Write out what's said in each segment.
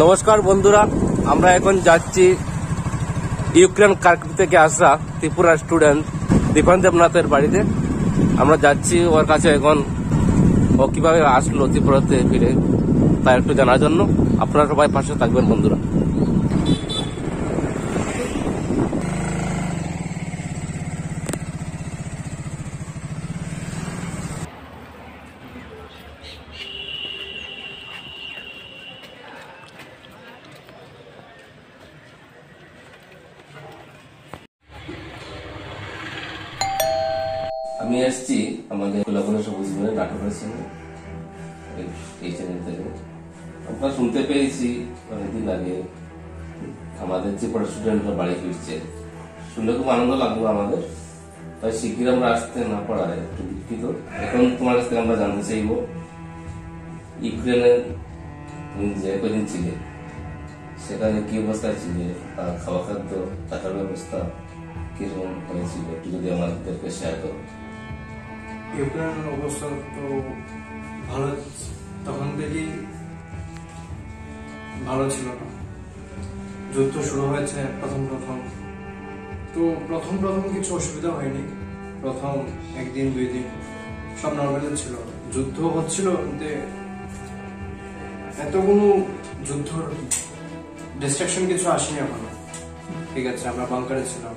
নমস্কার বন্ধুরা, আমরা এখন যাচ্ছি ইউক্রেন কার্কিভ থেকে আসা ত্রিপুরা স্টুডেন্ট দীপান দেবনাথের বাড়িতে। আমরা যাচ্ছি ওর কাছে, এখন ও কিভাবে আসলো ত্রিপুরাতে ফিরে তা একটু জানার জন্য। আপনারা সবাই পাশে থাকবেন বন্ধুরা। আমি এসছি আমাদের কোলাবরেশন সবুজ মিলে নাটকের সঙ্গে এই চ্যানেল থেকে। আমরা শুনতে পেয়েছি অনেকদিন আগে আমাদের ত্রিপুরা স্টুডেন্টরা বাড়ি ফিরছে, শুনলে খুব আনন্দ লাগলো আমাদের। তাই শিগগির আমরা আসতে না পারায় একটু দুঃখিত। এখন তোমার কাছ থেকে আমরা জানতে চাইব, ইউক্রেনে তুমি যে কদিন ছিলে সেখানে কি অবস্থা ছিল, খাওয়া খাদ্য থাকার ব্যবস্থা কিরকম হয়েছিল, একটু যদি আমাদেরকে শেয়ার করো। ইউক্রেনের অবস্থা তো ভালো, তখন থেকেই ভালো ছিল না। যুদ্ধ শুরু হয়েছে প্রথম তো প্রথম কিছু অসুবিধা হয়নি। প্রথম একদিন দুই দিন সব নর্মাল ছিল। যুদ্ধ হচ্ছিল, এত কোনো যুদ্ধর ডিস্ট্রাকশন কিছু আসেনি এখনো। ঠিক আছে, আমরা বাংকারে ছিলাম।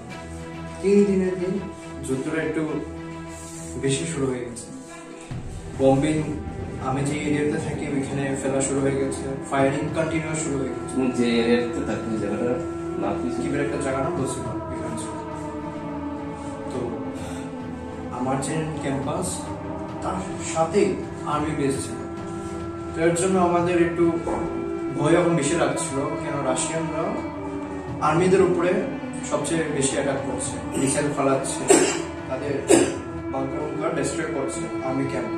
3 দিনের দিন যুদ্ধটা একটু বেশি শুরু হয়ে গেছে। বম্বিং, আমি যে এরিয়াতে থাকি ওইখানে ফেলা শুরু হয়ে গেছে। ফায়ারিং কন্টিনিউ শুরু হয়ে গেছে। তুমি যে এরিয়াতে থাকি জায়গাটা নাম কি? কিবের একটা জায়গা না বলছিল। তো আমার যে ক্যাম্পাস তার সাথে আর্মি বেস ছিল, তো এর জন্য আমাদের একটু ভয় এখন বেশি লাগছিল। কেন রাশিয়ানরা আর্মিদের উপরে সবচেয়ে বেশি অ্যাটাক করছে, মিসাইল ফালাচ্ছে, তাদের বাংকার ডিস্ট্রয় করছে আর্মি ক্যাম্প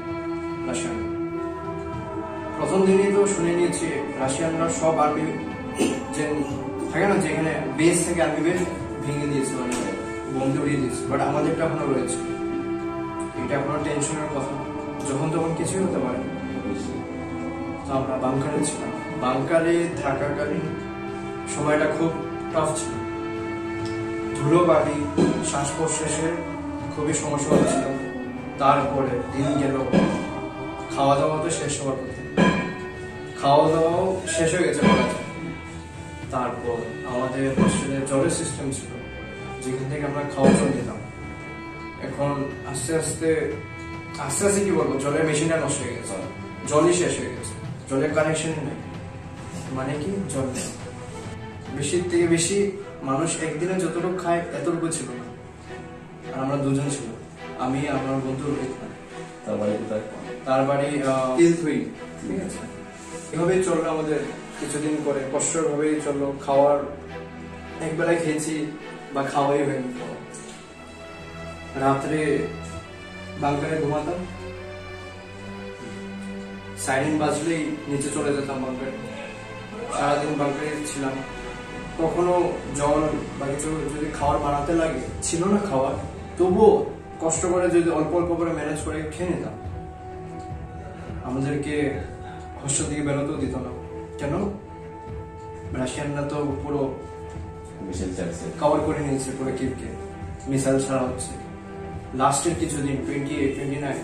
রাশিয়ান। প্রথম দিনই তো শুনে নিয়েছি রাশিয়ানরা সব আর্মি যে থাকে না, যেখানে বেস থেকে আর্মি বেস ভেঙে দিয়েছে, মানে বন্ধ উড়িয়ে দিয়েছে। বাট আমাদেরটা এখনো রয়েছে। এটা এখনো টেনশনের কথা, যখন তখন কিছুই হতে পারে। তো আমরা বাংকারে ছিলাম। বাংকারে থাকাকালীন সময়টা খুব টাফ ছিল। ধুলো বাড়ি, শ্বাস প্রশ্বাসের খুবই সমস্যা হচ্ছিল। তারপরে দিন গেল, খাওয়া দাওয়া তো শেষ হওয়ার কথা, খাওয়া দাওয়াও শেষ হয়ে গেছে বলা যায়। তারপর আমাদের হোস্টেলে জলের সিস্টেম ছিল, যেখান থেকে আমরা খাওয়া জল নিতাম। এখন আস্তে আস্তে কি বলবো, জলের মেশিনটা নষ্ট হয়ে গেছে, জলই শেষ হয়ে গেছে, জলের কানেকশন নেই। মানে কি, জল নেই। বেশি থেকে বেশি মানুষ একদিনে যতটুকু খায় এতটুকু ছিল না। আর আমরা দুজন ছিল, আমি আমার বন্ধু রোহিত। তার বাড়ি কোথায়? তার বাড়ি তিলথুই। ঠিক আছে, এভাবেই চললো আমাদের কিছুদিন করে, কষ্টর ভাবেই চললো। খাওয়ার একবেলায় খেয়েছি বা খাওয়াই হয়নি। রাত্রে বাংকারে ঘুমাতাম, সাইরেন বাজলেই নিচে চলে যেতাম বাংকারে। সারাদিন বাংকারে ছিলাম। কখনো জল বা কিছু যদি খাওয়ার বানাতে লাগে, ছিল না খাওয়ার, তবুও কষ্ট করে যদি অল্প অল্প করে ম্যানেজ করে খেয়ে নিতাম। আমাদেরকে হোস্টেল থেকে বেরোতেও দিত না। কেন? রাশিয়ানরা তো পুরো কভার করে নিয়েছে পুরো কিভকে, মিসাইল ছাড়া হচ্ছে। লাস্টের কিছুদিন 28, 29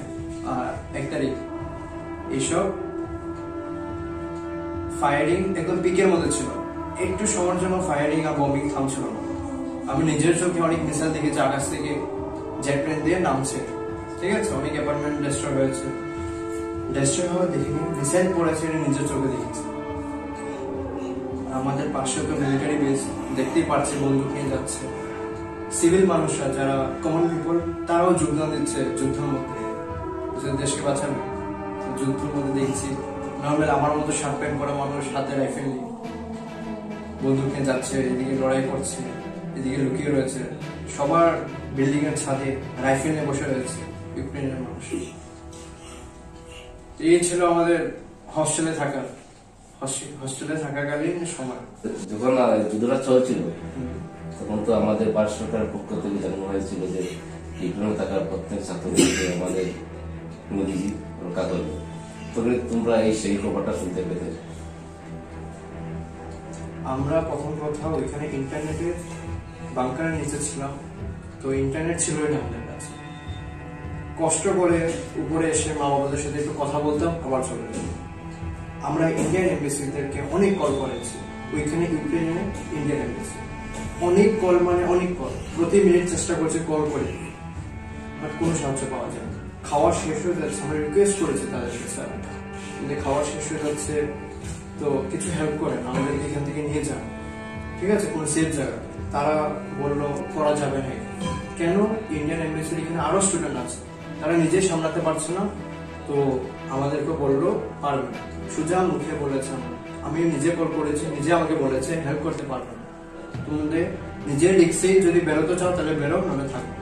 আর 1 তারিখ এইসব ফায়ারিং একদম পিকের মধ্যে ছিল। একটু সময়ের জন্য ফায়ারিং আর বম্বিং থামছিল না। আমি নিজের চোখে অনেক মিসাইল দেখেছি, আকাশ থেকে জেট প্লেন দিয়ে নামছে। ঠিক আছে, অনেক অ্যাপার্টমেন্ট ডিস্ট্রয় হয়েছে। ডিস্ট্রয় হওয়া দেখিনি, মিসাইল পড়েছে, এটা নিজের চোখে দেখেছি। আমাদের পাশে তো মিলিটারি বেস, দেখতেই পাচ্ছি বন্দুক নিয়ে যাচ্ছে। সিভিল মানুষরা যারা কমন পিপল, তারাও যোগদান দিচ্ছে যুদ্ধের মধ্যে, দেশকে বাঁচাবে। যুদ্ধের মধ্যে দেখছি নর্মাল আমার মতো শার্ট প্যান্ট পরা মানুষ হাতে রাইফেল নিয়ে বন্দুক নিয়ে যাচ্ছে, এদিকে লড়াই করছে, এদিকে লুকিয়ে রয়েছে। সবার বিল্ডিং এর ছাদে রাইফেল নিয়ে বসে রয়েছে ইউক্রেনের মানুষ। এই ছিল আমাদের হোস্টেলে থাকাকালীন সময়। যখন যুদ্ধটা চলছিল তখন তো আমাদের ভারত সরকারের পক্ষ থেকে জানানো হয়েছিল যে ইউক্রেনে থাকার প্রত্যেক ছাত্রদেরকে আমাদের মোদীজি রক্ষা করবে। তবে তোমরা এই সেই খবরটা শুনতে পেতে? আমরা প্রথম কথা ওইখানে ইন্টারনেটের বাংকারের নিচে ছিলাম, তো ইন্টারনেট ছিলই না আমাদের কাছে। কষ্ট করে উপরে এসে মা বাবাদের সাথে একটু কথা বলতাম, আবার চলে যেতাম। আমরা ইন্ডিয়ান এমবেসিদেরকে অনেক কল করেছি, ওইখানে ইউক্রেনের ইন্ডিয়ান এমবেসি অনেক কল, মানে অনেক কল, প্রতি মিনিট চেষ্টা করছে কল করে, বাট কোনো সাহায্য পাওয়া যায় না। খাওয়া শেষ হয়ে যাচ্ছে, আমরা রিকোয়েস্ট করেছি তাদেরকে, স্যার কিন্তু খাওয়া শেষ হয়ে যাচ্ছে, তো কিছু হেল্প করেন, আমাদেরকে এখান থেকে নিয়ে যান, ঠিক আছে, কোনো সেফ জায়গা। তারা বললো করা যাবে না। কেন? ইন্ডিয়ান এমবেসির এখানে আরো স্টুডেন্ট আছে, তারা নিজেই সামলাতে পারছে না, তো আমাদেরকে বললো পারবে না। সুজা মুখে বলেছে, আমি নিজে কল করেছি, নিজে আমাকে বলেছে হেল্প করতে পারবে না, তোমাদের নিজের রিক্সেই যদি বেরোতে চাও তাহলে বেরো, নাহলে থাকো,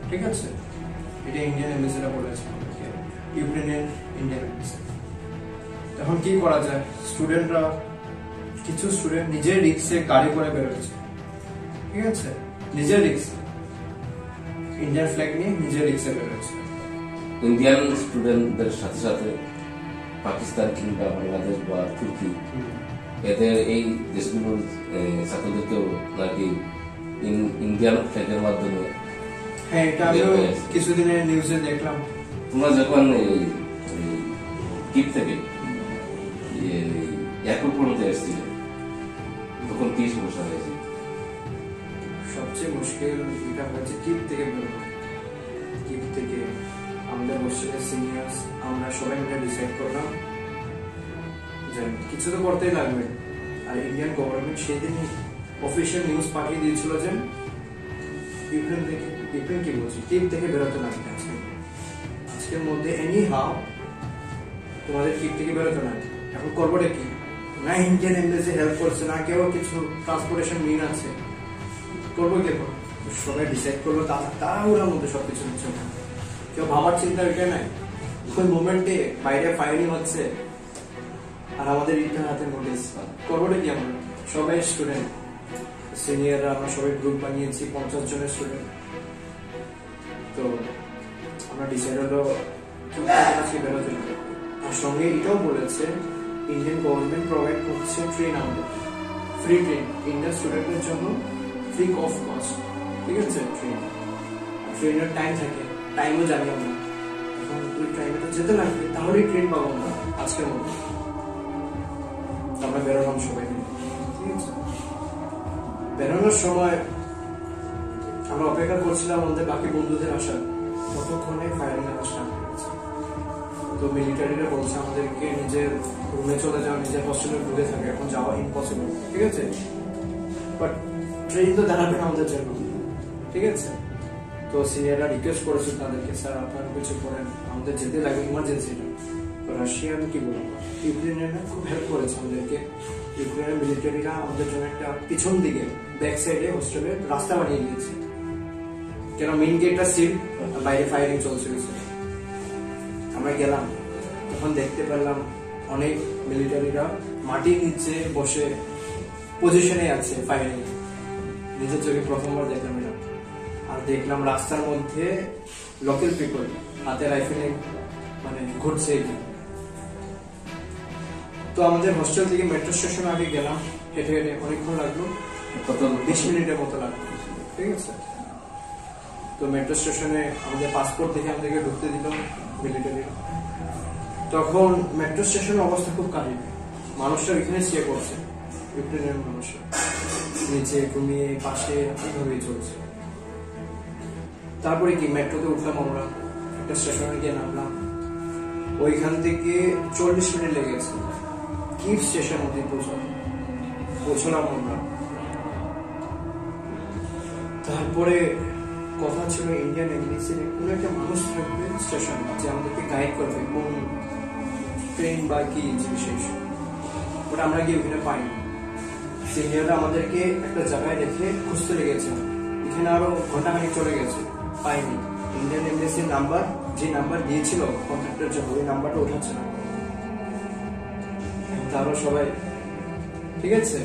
ঠিক আছে। এটা ইন্ডিয়ান এমবেসিরা বলেছে আমাদেরকে, ইউক্রেনের ইন্ডিয়ান এমবেসি। এখন কি করা যায়? স্টুডেন্টরা, কিছু স্টুডেন্ট নিজের রিক্সে গাড়ি করে বেরোচ্ছে, ঠিক আছে, নিজের রিক্সে, ইন্ডিয়ান ফ্ল্যাগ নিয়ে নিজের রিক্সে বেরোচ্ছে। ইন্ডিয়ান স্টুডেন্টদের সাথে সাথে পাকিস্তান কিংবা বাংলাদেশ বা তুর্কি, এদের এই দেশগুলোর ছাত্রদেরকেও নাকি ইন্ডিয়ান ফ্ল্যাগের মাধ্যমে, হ্যাঁ এটা আমিও কিছুদিনের নিউজে দেখলাম। তোমরা যখন কিপ থেকে এয়ারপোর্ট পর্যন্ত এসেছিলে তখন কি সমস্যা হয়েছে? সবচেয়ে মুশকিল এটা হচ্ছে কিপ থেকে বেরোনো। কিপ থেকে আমাদের হোস্টেলের সিনিয়র্স আমরা সবাই মিলে ডিসাইড করলাম যে কিছু তো করতেই লাগবে। আর ইন্ডিয়ান গভর্নমেন্ট সেদিনই অফিসিয়াল নিউজ পাঠিয়ে দিয়েছিল যে ইউক্রেন কি বলছি, কিপ থেকে বেরোতে লাগবে আজকের মধ্যে, এনি হাউ তোমাদের কিপ থেকে বেরোতে লাগবে। এখন করবোটা কি? না ইন্ডিয়ান এমবেসি হেল্প করছে, না কেউ কিছু ট্রান্সপোর্টেশন মিন আছে, করবো কে? সবাই ডিসাইড করলো, তাড়াহুড়ার মধ্যে সবকিছু হচ্ছে, কেউ ভাবার চিন্তা ওইটা নাই। ওই মোমেন্টে বাইরে ফায়ারিং হচ্ছে আর আমাদের ইন্টার হাতে নোটিস, করবোটা কি? আমরা সবাই স্টুডেন্ট, সিনিয়ররা, আমরা সবাই গ্রুপ বানিয়েছি 50 জনের স্টুডেন্ট। তো আমরা ডিসাইড হলো বেরোতে হবে। আর সঙ্গে এটাও বলেছে ইন্ডিয়ান গভর্নমেন্ট প্রোভাইড করছে ট্রেন, আমাদের ফ্রি ট্রেন ইন্ডিয়ান স্টুডেন্টের জন্য, ফ্রি অফ কস্ট, ঠিক আছে। ট্রেনের টাইম থাকে, টাইমও জানি আমরা, এখন ওই টাইমে তো যেতে লাগবে, তাহলেই ট্রেন পাবো না আজকের মধ্যে। আমরা বেরোলাম সবাই মিলে, ঠিক আছে। বেরোনোর সময় আমরা অপেক্ষা করছিলাম আমাদের বাকি বন্ধুদের আসার, ততক্ষণে ফায়ারিং এর স্টার্ট হয়েছে। তো মিলিটারিরা বলছে আমাদেরকে নিজের রুমে চলে যাও, নিজের হস্টেলে ঢুকে থাকে, এখন যাওয়া ইম্পসিবল, ঠিক আছে। বাট ট্রেন তো দাঁড়াবে না আমাদের জন্য, ঠিক আছে। তো সিনিয়ররা রিকোয়েস্ট করেছে তাদেরকে, স্যার আপনারা কিছু করেন, আমাদের যেতে লাগবে, ইমার্জেন্সি। তো রাশিয়ান কি বলবো, ইউক্রেনিয়ানরা খুব হেল্প করেছে আমাদেরকে। ইউক্রেনের মিলিটারিরা আমাদের জন্য একটা পিছন দিকে ব্যাক সাইডে হোস্টেলের রাস্তা বানিয়ে দিয়েছে, কেন মেইন গেটটা সিল, বাইরে ফায়ারিং চলছিল। আমরা গেলাম, তখন দেখতে পেলাম অনেক মিলিটারিরা মাটির নিচে বসে পজিশনে আছে ফায়ারিং, নিজের চোখে প্রথমবার দেখলাম এটা। আর দেখলাম রাস্তার মধ্যে লোকাল পিপল হাতে রাইফেলিং মানে ঘুরছে। তো আমাদের হোস্টেল থেকে মেট্রো স্টেশন আগে গেলাম, হেঁটে হেঁটে অনেকক্ষণ লাগলো, 20 মিনিটের মতো লাগলো, ঠিক আছে। তো মেট্রো স্টেশনে আমাদের পাসপোর্ট দেখে আমাদেরকে ঢুকতে দিল মিলিটারি। তখন মেট্রো স্টেশনের অবস্থা খুব কাহিল, মানুষরা এখানে স্টে করছে, ইউক্রেনের মানুষরা নিচে ঘুমিয়ে পাশে এইভাবেই চলছে। তারপরে কি মেট্রোতে উঠলাম আমরা, একটা স্টেশনে গিয়ে নামলাম, ওইখান থেকে 40 মিনিট লেগেছে কিভ স্টেশন অব্দি পৌঁছলাম আমরা। তারপরে কথা ছিল ইন্ডিয়ান এমবেসির কোনো একটা মানুষ থাকবে স্টেশন, যে আমাদেরকে গাইড করবে কোন ট্রেন বা কি বিশেষ, বাট আমরা গিয়ে ওখানে পাইনি। সিনিয়ররা আমাদেরকে একটা জায়গায় রেখে খুঁজতে লেগেছে, এখানে আরো ঘন্টাখানিক চলে গেছে, পাইনি। ইন্ডিয়ান এমবেসির নাম্বার, যে নাম্বার দিয়েছিল কন্ট্রাক্টের জন্য, ওই নাম্বারটা উঠাচ্ছে না। তারও সবাই, ঠিক আছে,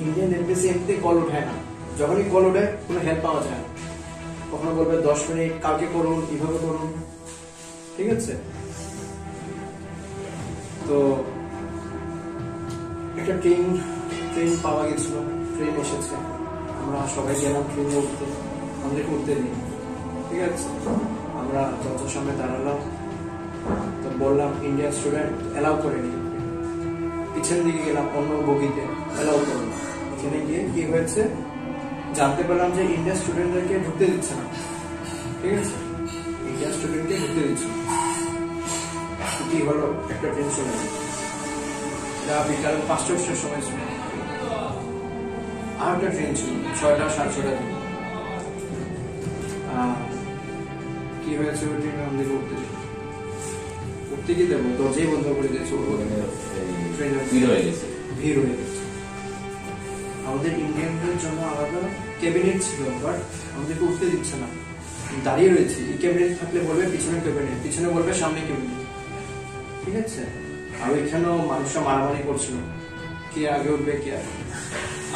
ইন্ডিয়ান এমবেসি এমনিতে কল উঠায় না, যখনই কল উঠায় কোনো হেল্প পাওয়া যায় না। কখনো বলবে 10 মিনিট, কালকে করুন, এইভাবে করুন, ঠিক আছে। তো একটা ট্রেন ট্রেন পাওয়া গেছিল, ট্রেন এসেছে, আমরা সবাই গেলাম ট্রেনে উঠতে, আমাদেরকে উঠতে নেই, ঠিক আছে। আমরা দরজার সামনে দাঁড়ালাম, তো বললাম ইন্ডিয়ান স্টুডেন্ট অ্যালাউ করেনি, পিছন দিকে গেলাম অন্য বগিতে, অ্যালাউ করলো। এখানে গিয়ে কি হয়েছে জানতে পারলাম যে ইন্ডিয়ান স্টুডেন্টদেরকে ঢুকতে দিচ্ছে না, ঠিক আছে, ইন্ডিয়ান স্টুডেন্টকে ঢুকতে দিচ্ছে। কি হলো, একটা ট্রেন চলে গেল, এটা বিকাল 5টার সময় ছিল। আর একটা ট্রেন ছিল 6টা 6:30 দিন। কি হয়েছে ওই ট্রেনে আমাদের উঠতে কি দেবো, দরজাই বন্ধ করে দিয়েছে, ভিড় হয়ে গেছে। আমাদের ইন্ডিয়ানদের জন্য আলাদা ক্যাবিনেট ছিল, বাট আমাদেরকে উঠতে দিচ্ছে না, দাঁড়িয়ে রয়েছে। এই ক্যাবিনেট থাকলে বলবে পিছনে ক্যাবিনেট, পিছনে বলবে সামনে ক্যাবিনেট, ঠিক আছে। আর ওইখানেও মানুষরা মারামারি করছিল, কে আগে উঠবে কে আগে।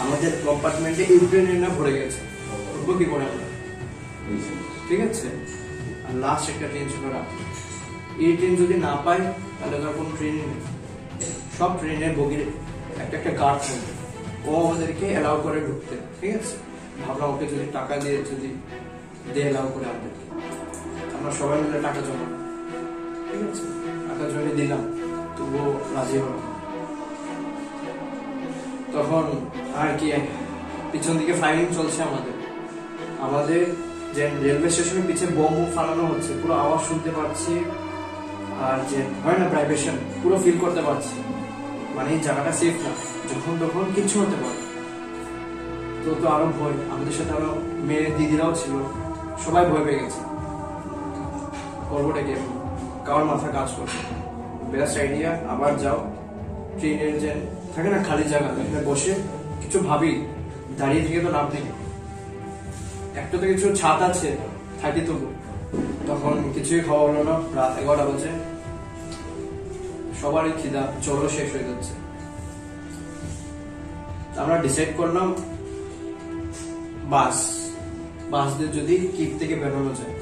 আমাদের কম্পার্টমেন্টে ইউক্রেনের না ভরে গেছে, উঠবো কি করে আমরা, ঠিক আছে। আর লাস্ট একটা ট্রেন ছিল রাত্রে, এই ট্রেন যদি না পাই তাহলে ধর কোনো ট্রেনই নেই, সব ট্রেনের বগির একটা গার্ড থাকবে, ও আমাদেরকে অ্যালাউ করে ঢুকতে, ঠিক আছে। ভাবলাম ওকে যদি টাকা দিয়ে যদি অ্যালাউ করে আমাদেরকে, আমরা সবাই মিলে টাকা জমা, ঠিক আছে, টাকা জমা দিলাম, তবুও রাজি হলো। তখন আর কি পিছন দিকে ফায়ারিং চলছে আমাদের যে রেলওয়ে স্টেশনের পিছে বোম ফালানো হচ্ছে, পুরো আওয়াজ শুনতে পাচ্ছি। আর যে হয় না ভাইব্রেশন, পুরো ফিল করতে পারছি, মানে এই জায়গাটা সেফ না, যখন তখন কিছু হতে পারে। তো আরো ভয়, আমাদের সাথে আরো মেয়ে দিদিরাও ছিল, সবাই ভয় পেয়ে গেছে। করবোটা কি, কারোর মাথা কাজ করছে, বেস্ট আইডিয়া আবার যাও ট্রেনের যে থাকে না খালি জায়গা, এখানে বসে কিছু ভাবি, দাঁড়িয়ে থেকে তো লাভ নেই, একটা তো কিছু ছাদ আছে থাকি তবু। তখন কিছুই খাওয়া হলো না, রাত 11টা বাজে, সবারই খিদা, জলও শেষ হয়ে যাচ্ছে। আমরা ডিসাইড করলাম বাস দিয়ে যদি কিপ থেকে বেরোনো যায়,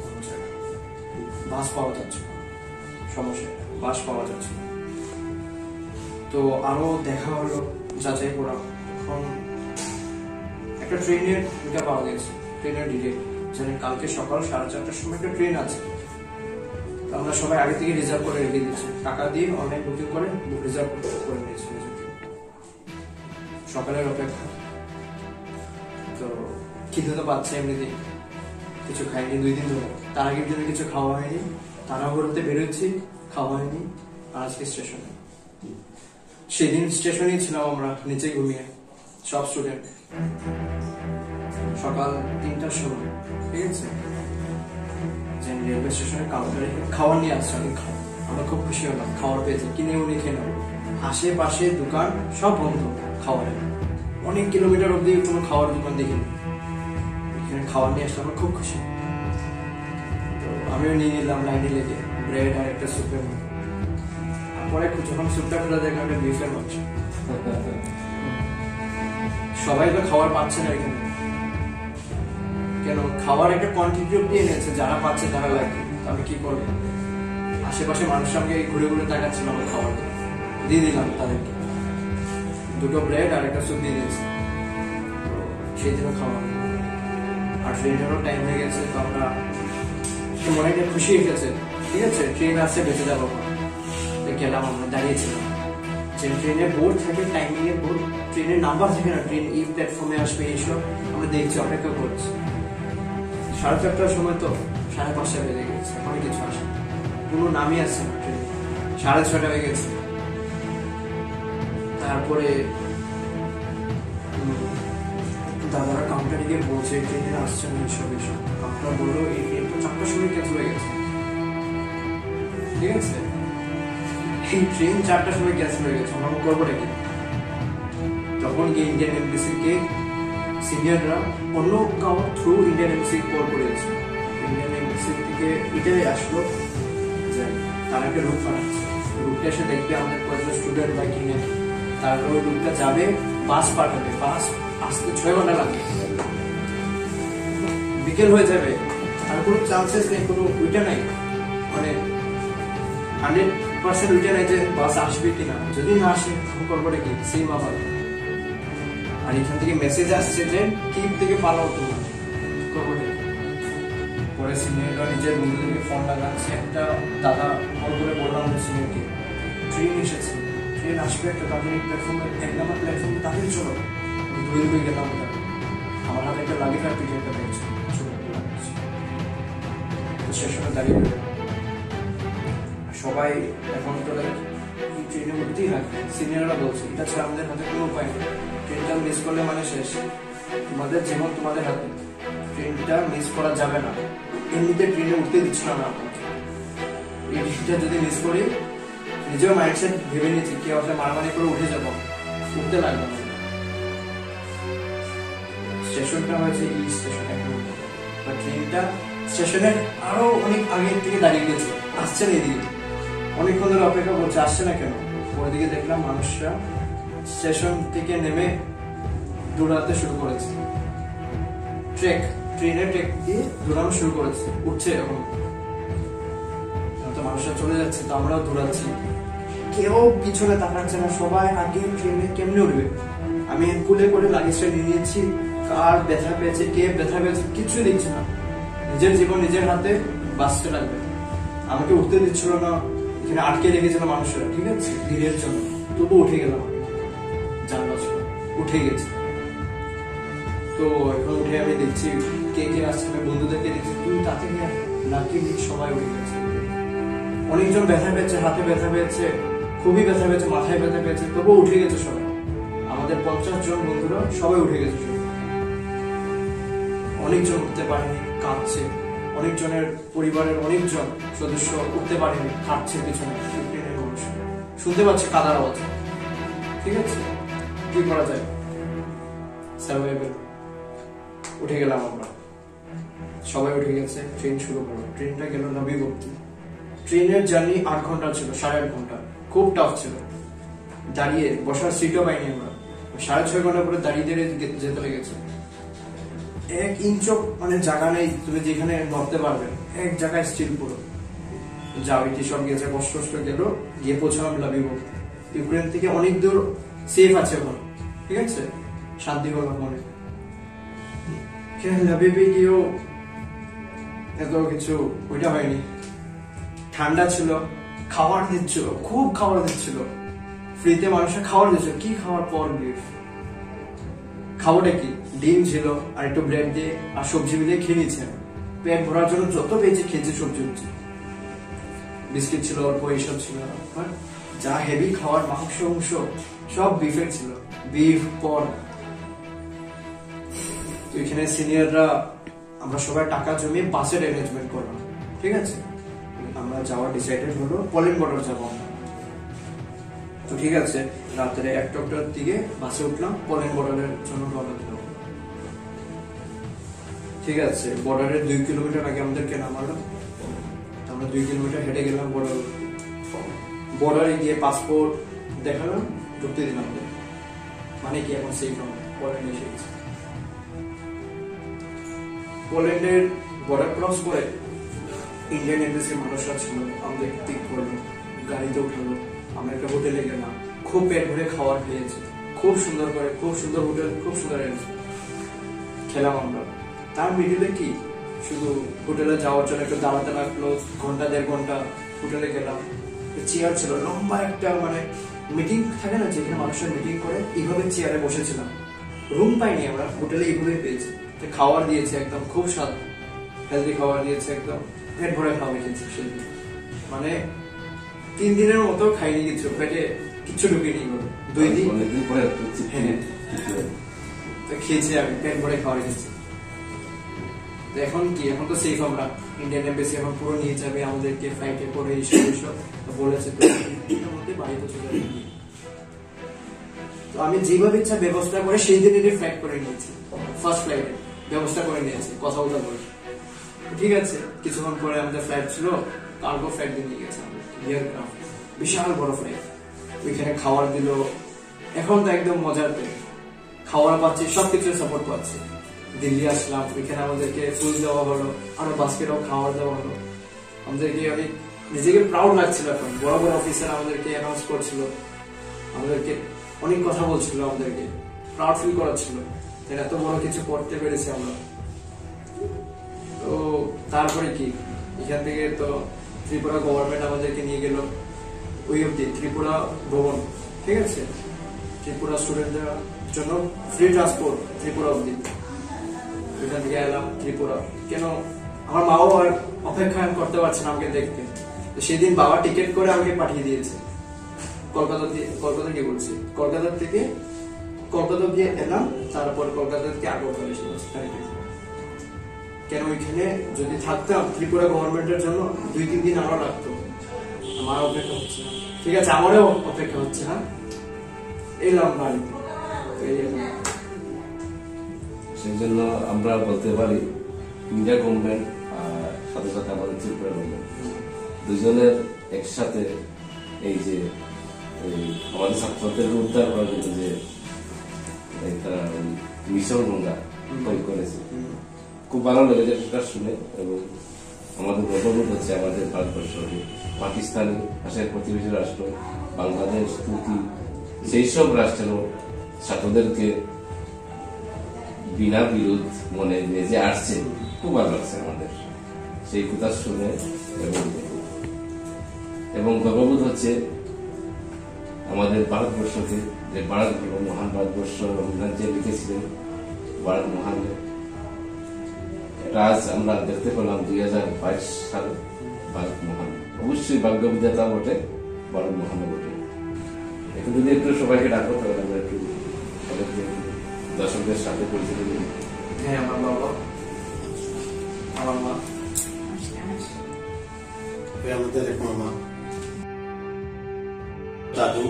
বাস পাওয়া যাচ্ছে, সমস্যা বাস পাওয়া যাচ্ছে। তো আরো দেখা হলো, যাচাই করা, তখন একটা ট্রেনের এটা পাওয়া গেছে, ট্রেনের ডিটেল, জানেন কালকে সকাল 4:30টার সময় একটা ট্রেন আছে। আমরা সবাই আগে থেকে রিজার্ভ করে রেখে দিচ্ছি, টাকা দিয়ে অনলাইন বুকিং করে রিজার্ভ করে নিয়েছি। সকালের অপেক্ষা, তো খিদে তো পাচ্ছে এমনিতেই, কিছু খাইনি 2 দিন ধরে, তার আগের দিনে কিছু খাওয়া হয়নি, তাড়াহুড়োতে বেরোচ্ছি, খাওয়া হয়নি। আর আজকে স্টেশনে, সেদিন স্টেশনেই ছিলাম আমরা, নিচে ঘুমিয়ে সব স্টুডেন্ট, সকাল 3টার সময়, ঠিক আছে। যে রেলওয়ে স্টেশনের কাউন্টারে খাবার নিয়ে আসছে, আমরা খুব খুশি হলাম, খাবার পেয়েছি, কিনে উনি খেয়ে নেবো। আশেপাশে দোকান সব বন্ধ খাবারের, অনেক কিলোমিটার অব্দি কোনো খাওয়ার দোকান দেখিনি, এখানে খাবার নিয়ে আসলে আমরা খুব খুশি। তো আমিও নিয়ে নিলাম লাইনে লেগে ব্রেড আর একটা স্যুপের মতো। পরে যখন স্যুপটা খোলা দেখলাম একটা বিফের মাংস। সবাই তো খাবার পাচ্ছে না এখানে, কেন খাওয়ার একটা কোয়ান্টিটি অব্দি এনেছে, যারা পাচ্ছে তারা লাগে, আমি কি করবো। আশেপাশে মানুষ আমাকে ঘুরে ঘুরে তাকাচ্ছিল, আমার খাবার দিয়ে দিলাম তাদেরকে, 2টো ব্রেড আর একটা স্যুপ দিয়ে দিয়েছি। সেই দিনও খাওয়া, আর ট্রেনেরও টাইম হয়ে গেছে, তো আমরা মনে একটা খুশি হয়ে গেছে, ঠিক আছে, ট্রেন আসছে, বেঁচে যাবো। গেলাম, আমরা দাঁড়িয়েছিলাম, যে ট্রেনে বোর্ড থাকে, টাইমিং এর বোর্ড, ট্রেনের নাম্বার থাকে না, ট্রেন এই প্ল্যাটফর্মে আসবে, এইসব আমরা দেখছি, অপেক্ষা করছি। 4:30টার সময় তো 5:30 বেজে গেছে, এখন কিছু আসে, কোনো নামই আসছে না ট্রেন, 6:30 হয়ে গেছে। তারপরে দাদারা কাউন্টারে গিয়ে বলছে ট্রেনে আসছে না, এইসব কাউন্টার বললো এই ট্রেন তো 4টার সময় ক্যান্সেল হয়ে গেছে, ঠিক আছে। এই ট্রেন 4টার সময় ক্যান্সেল হয়ে গেছে, আমরা করবো নাকি। তখন গিয়ে ইন্ডিয়ান এমবিসিকে সিনিয়ররা অন্য কারো থ্রু ইন্ডিয়ান এমবিসি কল করেছে, ইন্ডিয়ান এমবিসি থেকে এটাই আসলো যে তারা একটা রুট পাঠাচ্ছে, রুটটা এসে দেখবে আমাদের কয়েকজন স্টুডেন্ট বা কিনে, তারপর ওই রুটটা যাবে, বাস পাঠাবে, বাস আসতে 6 ঘন্টা লাগবে, বিকেল হয়ে যাবে, আর কোনো চান্সেস নেই, কোনো উইটা নাই, মানে 100% উইটা নাই যে বাস আসবে কিনা। যদি না আসে করবো কি, সেম আবার আর এখান থেকে মেসেজ আসছে যে টিপ থেকে পালাও তুমি। পরে সিনিয়ররা নিজের বন্ধুদেরকে ফোন লাগাচ্ছে, একটা দাদা কল করে বললাম সিনিয়রকে ট্রেন এসেছে, ট্রেন আসবে একটা তাড়াতাড়ি প্ল্যাটফর্মে, 1 নম্বর প্ল্যাটফর্মে তাড়াতাড়ি চলো। দূরে দূরে গেলাম, আমার হাতে একটা লাগেজ আর পিঠে একটা ব্যাগ ছিল, স্টেশনে দাঁড়িয়ে সবাই এখন তো ট্রেনে উঠতেই থাকবে। সিনিয়ররা বলছে এটা ছাড়া আমাদের হাতে কোনো উপায় নেই, ট্রেনটা মিস করলে মানে শেষ, তোমাদের জীবন তোমাদের হাতে, ট্রেনটা মিস করা যাবে না। এমনিতে ট্রেনে উঠতে দিচ্ছিল না আমাকে, এই ডিসিটা যদি মিস করি নিজেও মাইন্ডসেট ভেবে নিয়েছি কেউ আসলে মারামারি করে উঠে যাবো, উঠতে লাগবে না। স্টেশনটা হয়েছে এই স্টেশন, ট্রেনটা স্টেশনের আরো অনেক আগে থেকে দাঁড়িয়ে গেছে, আসছে না এদিকে, অনেকক্ষণ ধরে অপেক্ষা করছে, আসছে না কেন। পরের দিকে দেখলাম মানুষরা স্টেশন থেকে নেমে দৌড়াতে শুরু করেছে, ট্রেনের ট্রেক দিয়ে দৌড়ানো শুরু করেছে, উঠছে এখন তো মানুষরা চলে যাচ্ছে, তো আমরাও দৌড়াচ্ছি, কেউ পিছনে তাকাচ্ছে না, সবাই আগে ট্রেনে কেমনে উঠবে। আমি কুলে করে লাগেজটা নিয়ে নিয়েছি, কার ব্যথা পেয়েছে কে ব্যথা পেয়েছে কিছু দেখছি না, নিজের জীবন নিজের হাতে বাঁচতে লাগবে। আমাকে উঠতে দিচ্ছিল না, এখানে আটকে রেখেছিল মানুষরা, ঠিক আছে ভিড়ের জন্য, তবু উঠে গেলাম, জান বাঁচল, উঠে গেছে। তো এখন উঠে আমি দেখছি কে কে আসছে, আমি বন্ধুদেরকে দেখছি, তুই তাতে নাকি সবাই উঠে গেছে। অনেকজন ব্যথা পেয়েছে, হাতে ব্যথা পেয়েছে, খুবই ব্যথা পেয়েছে, মাথায় ব্যথা পেয়েছে, তবু উঠে গেছে সবাই। আমাদের 50 জন বন্ধুরা সবাই উঠে গেছে। অনেকজন উঠতে পারেনি, কাঁদছে, অনেকজনের পরিবারের অনেকজন সদস্য উঠতে পারেনি, কাঁদছে পিছনে, শুনতে পাচ্ছে কাদার আওয়াজ, ঠিক আছে কি করা যায়, সার্ভাইভাল। উঠে গেলাম আমরা, সবাই উঠে গেছে, ট্রেন শুরু করলো। ট্রেনটা গেল নবীভক্তি। ট্রেনের জার্নি 8 ঘন্টা ছিল, 8.5 ঘন্টা, খুব টাফ ছিল। দাঁড়িয়ে বসার সিটও পাইনি আমরা, 6.5 ঘন্টা পরে দাঁড়িয়ে যেতে লেগেছে। 1 ইঞ্চও মানে জায়গা নেই তুমি যেখানে নড়তে পারবে, এক জায়গায় স্টিল পুরো। যাও এটি সব গেছে, কষ্ট গেল, গিয়ে পৌঁছলাম নবীভক্তি। ইউক্রেন থেকে অনেক দূর, সেফ আছে এখন, ঠিক আছে, শান্তি হলো মনে। নবীভক্তি গিয়েও এত কিছু ওইটা হয়নি, ঠান্ডা ছিল, খাবার দিচ্ছিল, খুব খাবার দিচ্ছিল, ফ্রিতে মানুষের খাবার দিচ্ছিল। কি খাওয়ার পর বিফ, খাবারটা কি, ডিম ছিল আর একটু ব্রেড দিয়ে আর সবজি মিলিয়ে খেয়ে নিয়েছে। পেট ভরার জন্য যত পেয়েছে খেয়েছে, সবজি উঠছে, বিস্কিট ছিল অল্প, এইসব ছিল। যা হেভি খাবার, মাংস অংশ সব বিফের ছিল, বিফ পর্ক। তো এখানে সিনিয়ররা আমরা সবাই টাকা জমিয়ে বাসের অ্যারেঞ্জমেন্ট করলাম, ঠিক আছে। আমরা যাওয়ার ডিসাইডেড হলো পোল্যান্ড বর্ডার যাবো। তো ঠিক আছে, রাত্রে 1টার দিকে বাসে উঠলাম, পোল্যান্ড বর্ডারের জন্য রওনা দিলাম। ঠিক আছে, বর্ডারের 2 কিলোমিটার আগে আমাদেরকে নামালো, আমরা 2 কিলোমিটার হেঁটে গেলাম বর্ডারে গিয়ে পাসপোর্ট দেখালাম, ঢুকতে দিলাম। মানে কি এখন সেই পোল্যান্ডে এসে গেছে। পোল্যান্ডের বর্ডার ক্রস করে ইন্ডিয়ান এম্বাসির মানুষরা ছিল, আমাদের পিক করলো, গাড়িতে উঠালো, আমরা একটা হোটেলে গেলাম, খুব পেট ভরে খাবার খেয়েছি, খুব সুন্দর করে, খুব সুন্দর হোটেল, খুব সুন্দর খেলাম আমরা। তার মিডিলে কি শুধু হোটেলে যাওয়ার জন্য একটু দাঁড়াতে লাগলো, 1-1.5 ঘন্টা হোটেলে গেলাম। চেয়ার ছিল লম্বা একটা, মানে মিটিং থাকে না যেখানে মানুষের মিটিং করে, এইভাবে চেয়ারে বসেছিলাম। রুম পাইনি আমরা, হোটেলে এইভাবে পেয়েছি। খাবার দিয়েছে একদম খুব স্বাদ, হেলদি খাবার দিয়েছে, একদম পেট ভরে খাওয়া খেয়েছি সেদিন। মানে 3 দিনের মতো খাইনি কিছু, পেটে কিচ্ছু ঢুকেনি। 2 দিন খেয়েছি আমি, পেট ভরে খাওয়া খেয়েছি। এখন কি, এখন তো সেফ আমরা, ইন্ডিয়ান এম্বাসি এখন পুরো নিয়ে যাবে আমাদেরকে ফ্লাইটে করে, এইসব বলেছে। তো মধ্যে বাড়িতে চলে যাবে। তো আমি যেভাবে ইচ্ছা ব্যবস্থা করে সেই দিনেরই ফ্লাইট করে নিয়েছি, ফার্স্ট ফ্লাইটে ব্যবস্থা করে নিয়েছি, কথা বলা বলে। ঠিক আছে, কিছুক্ষণ পরে আমাদের ফ্লাইট ছিল, কার্গো ফ্লাইট দিয়ে নিয়ে গেছে আমাদের, এয়ারক্রাফট, বিশাল বড় ফ্লাইট। ওইখানে খাবার দিল, এখন তো একদম মজাতে খাবার পাচ্ছি, সবকিছু সাপোর্ট পাচ্ছি। দিল্লি আসলাম, ওইখানে আমাদেরকে ফুল দেওয়া হলো, আরো বাস্কেটও খাবার দেওয়া হলো। আমাদেরকে অনেক নিজেকে প্রাউড লাগছিল। এখন বড় বড় অফিসার আমাদেরকে অ্যানাউন্স করছিল, আমাদেরকে অনেক কথা বলছিল আমাদেরকে। প্রাউড ফিল করার ছিল, এত বড় কিছু করতে পেরেছি আমরা। তো তারপরে কি, এখান থেকে তো ত্রিপুরা গভর্নমেন্ট আমাদেরকে নিয়ে গেল ওই অব্দি ত্রিপুরা ভবন, ঠিক আছে, ত্রিপুরা স্টুডেন্টদের জন্য ফ্রি ট্রান্সপোর্ট ত্রিপুরা অব্দি। ওইখান থেকে এলাম ত্রিপুরা, কেন আমার মাও আর অপেক্ষা করতে পারছে না আমাকে দেখতে। তো সেদিন বাবা টিকিট করে আমাকে পাঠিয়ে দিয়েছে কলকাতা গিয়ে বলছি, কলকাতা গিয়ে এলাম, তারপর কলকাতা থেকে আগরতলা এসে, কেন ওইখানে যদি থাকতাম ত্রিপুরা গভর্নমেন্টের জন্য 2-3 দিন আরো লাগতো। আমার অপেক্ষা হচ্ছে, ঠিক আছে, আমারও অপেক্ষা হচ্ছে। হ্যাঁ, এলাম বাড়িতে। সেই জন্য আমরা বলতে পারি ইন্ডিয়া গভর্নমেন্ট আর সাথে সাথে আমাদের ত্রিপুরা গভর্নমেন্ট দুজনের একসাথে এই যে আমাদের ছাত্রদের উদ্ধার করার জন্য যে একটা মিশন গঙ্গা তৈরি করেছে, খুব ভালো লেগেছে সেটা শুনে। এবং আমাদের গর্ববোধ হচ্ছে আমাদের ভারতবর্ষ পাকিস্তানি পাশের প্রতিবেশী রাষ্ট্র বাংলাদেশ, তুর্কি, সেই সব রাষ্ট্রেরও ছাত্রদেরকে বিনা বিরোধ মনে নিয়ে যে আসছে, খুব ভালো লাগছে আমাদের সেই কথা শুনে। এবং গর্ববোধ হচ্ছে আমাদের ভারতবর্ষকে, যে ভারত মহান ভারতবর্ষ রবীন্দ্রনাথ যে লিখেছিলেন ভারত মহান, এটা আজ আমরা দেখতে পেলাম 2022 সালে ভারত মহান। অবশ্যই ভাগ্য বিধাতা বটে, ভারত মহান বটে। এখন যদি একটু সবাইকে ডাকো তাহলে আমরা একটু দর্শকদের সাথে পরিচয় দিই। হ্যাঁ, আমার বাবা, আমার মা, আমাদের এক মামা, দাদু,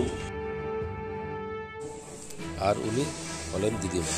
আর উনি হলেন দিদিমা।